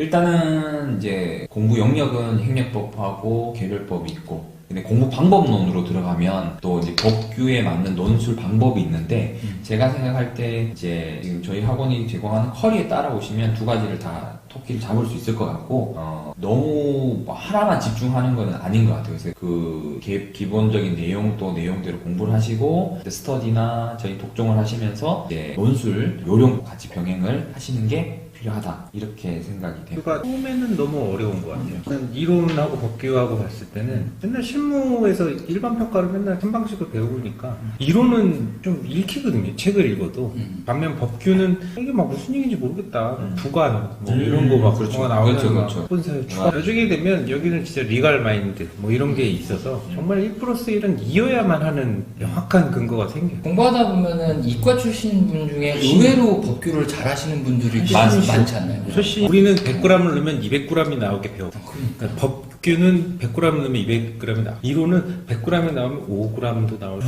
일단은 이제 공부 영역은 행렬법하고 개별법이 있고, 근데 공부 방법론으로 들어가면 또 이제 법규에 맞는 논술 방법이 있는데, 제가 생각할 때 이제 지금 저희 학원이 제공하는 커리에 따라오시면 두 가지를 다 토끼를 잡을 수 있을 것 같고, 너무 뭐 하나만 집중하는 건 아닌 것 같아요. 그래서 그 기본적인 내용도 내용대로 공부를 하시고, 스터디나 저희 독종을 하시면서 이제 논술, 요령 같이 병행을 하시는 게 필요하다, 이렇게 생각이 돼요. 그가 처음에는 너무 어려운 것 같아요. 저는 이론하고 법규하고 봤을 때는 맨날 실무에서 일반 평가를 맨날 한 방식을 배우니까 이론은 좀 읽히거든요. 책을 읽어도. 반면 법규는 이게 막 무슨 얘기인지 모르겠다. 부관 뭐 이런 거 막 그렇죠. 나오면 그렇죠. 본사에 추가. 나중에 되면 여기는 진짜 리갈 마인드 뭐 이런 게 있어서 정말 1+1은 이어야만 하는 명확한 근거가 생겨요. 공부하다 보면은 이과 출신 분 중에 의외로 법규를 잘 하시는 분들이 많잖아요. 사실 우리는 100g을 넣으면 200g이 나오게 배워. 그러니까 법규는 100g 넣으면 200g이 나와. 이론은 100g이 나오면 5g도 나오고.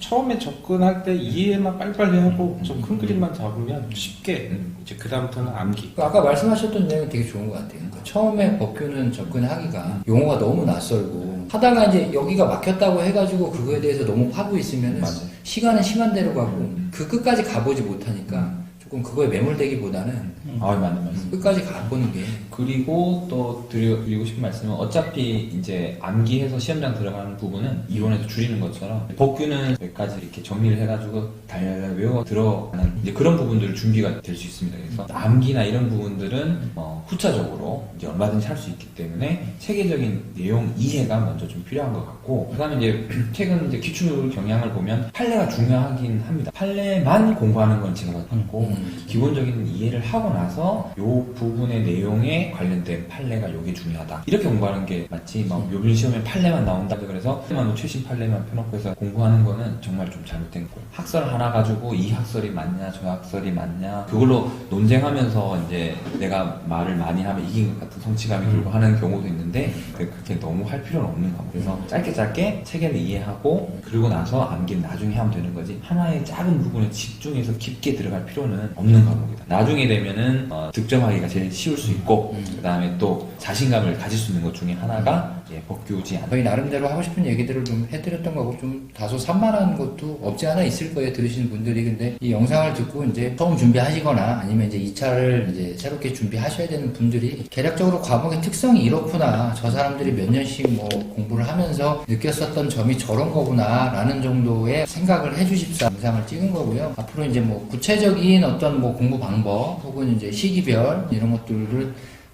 처음에 접근할 때 이해만 빨리빨리 하고 좀 큰 그림만 잡으면 쉽게 이제 그 다음부터는 암기. 아까 말씀하셨던 내용이 되게 좋은 것 같아요. 그러니까 처음에 법규는 접근하기가 용어가 너무 낯설고 하다가 이제 여기가 막혔다고 해가지고 그거에 대해서 너무 파고 있으면 시간은 시간대로 가고 그 끝까지 가보지 못하니까 조금 그거에 매몰되기보다는 맞네. 끝까지 가보는 게. 그리고 또 드리고 싶은 말씀은, 어차피 이제 암기해서 시험장 들어가는 부분은 이론에서 줄이는 것처럼 법규는 여기까지 이렇게 정리를 해가지고 달달 외워 들어가는 이제 그런 부분들 준비가 될 수 있습니다. 그래서 암기나 이런 부분들은 후차적으로 이제 얼마든지 할 수 있기 때문에 체계적인 내용 이해가 먼저 좀 필요한 것 같고, 그다음에 이제 최근 이제 기출 경향을 보면 판례가 중요하긴 합니다. 판례만 공부하는 건 제가 봤고, 기본적인 이해를 하고 나서 요 부분의 내용에 관련된 판례가 요게 중요하다, 이렇게 공부하는 게 맞지, 막 요즘 시험에 판례만 나온다 그래서 최신 판례만 펴놓고 해서 공부하는 거는 정말 좀 잘못된 거고, 학설 하나 가지고 이 학설이 맞냐 저 학설이 맞냐 그걸로 논쟁하면서 이제 내가 말을 많이 하면 이긴 것 같은 성취감이 들고 하는 경우도 있는데, 그렇게 너무 할 필요는 없는 거고, 그래서 짧게 체계를 이해하고 그리고 나서 암기는 나중에 하면 되는 거지, 하나의 작은 부분에 집중해서 깊게 들어갈 필요는 없는 과목이다. 나중에 되면은 득점하기가 제일 쉬울 수 있고, 그 다음에 또 자신감을 가질 수 있는 것 중에 하나가 법규지 않나. 저희 나름대로 하고 싶은 얘기들을 좀 해드렸던 거고, 좀 다소 산만한 것도 없지 않아 있을 거예요, 들으시는 분들이. 근데 이 영상을 듣고 이제 처음 준비하시거나 아니면 이제 2차를 이제 새롭게 준비하셔야 되는 분들이 개략적으로 과목의 특성이 이렇구나, 저 사람들이 몇 년씩 뭐 공부를 하면서 느꼈었던 점이 저런 거구나 라는 정도의 생각을 해주십사 영상을 찍은 거고요. 앞으로 이제 뭐 구체적인 어떤 뭐 공부 방법 혹은 이제 시기별 이런 것들을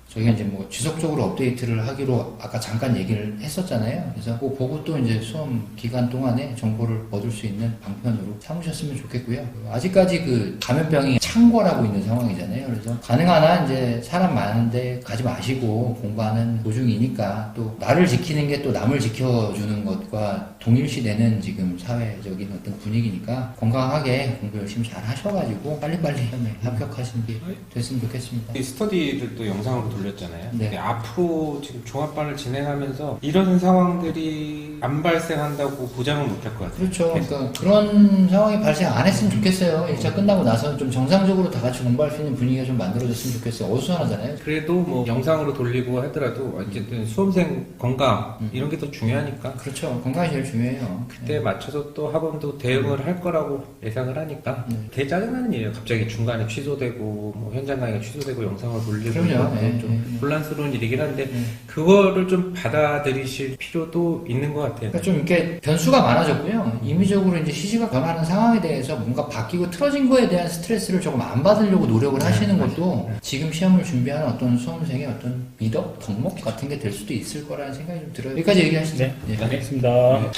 저희가 이제 뭐 지속적으로 업데이트를 하기로 아까 잠깐 얘기를 했었잖아요. 그래서 그거 보고 또 이제 수험 기간 동안에 정보를 얻을 수 있는 방편으로 삼으셨으면 좋겠고요. 아직까지 그 감염병이 창궐하고 있는 상황이잖아요. 그래서 가능한 한 이제 사람 많은데 가지 마시고 공부하는 도중이니까, 또 나를 지키는 게 또 남을 지켜주는 것과 동일시되는 지금 사회적인 어떤 분위기니까 건강하게 공부 열심히 잘 하셔가지고 빨리빨리 시험에 합격하시는 게 됐으면 좋겠습니다. 이 스터디를 또 영상으로 돌렸잖아요. 네. 근데 앞으로 지금 종합반을 진행하면서 이런 상황들이 안 발생한다고 보장은 못할 것 같아요. 그렇죠. 그러니까 그런 상황이 발생 안 했으면 좋겠어요. 1차 끝나고 나서 좀 정상적으로 다 같이 공부할 수 있는 분위기가 좀 만들어졌으면 좋겠어요. 어수선하잖아요. 그래도 뭐 영상으로 돌리고 하더라도 어쨌든 수험생 건강 이런 게 더 중요하니까 그렇죠. 건강이 제일 중요해요. 그때 맞춰서 또 학원도 대응을 할 거라고 예상을 하니까 되게 짜증나는 일이에요. 갑자기 중간에 취소되고 뭐 현장 강의가 취소되고 영상을 돌리고 그럼요. 좀 혼란스러운 일이긴 한데 그거를 좀 받아들이실 필요도 있는 것 같아요. 그러니까 좀 이렇게 변수가 많아졌고요. 임의적으로 이제 시시가 변하는 상황에 대해서 뭔가 바뀌고 틀어진 거에 대한 스트레스를 조금 안 받으려고 노력을 하시는 것도 지금 시험을 준비하는 어떤 수험생의 어떤 미덕, 덕목 같은 게 될 수도 있을 거라는 생각이 좀 들어요. 여기까지 얘기하시죠. 네, 알겠습니다.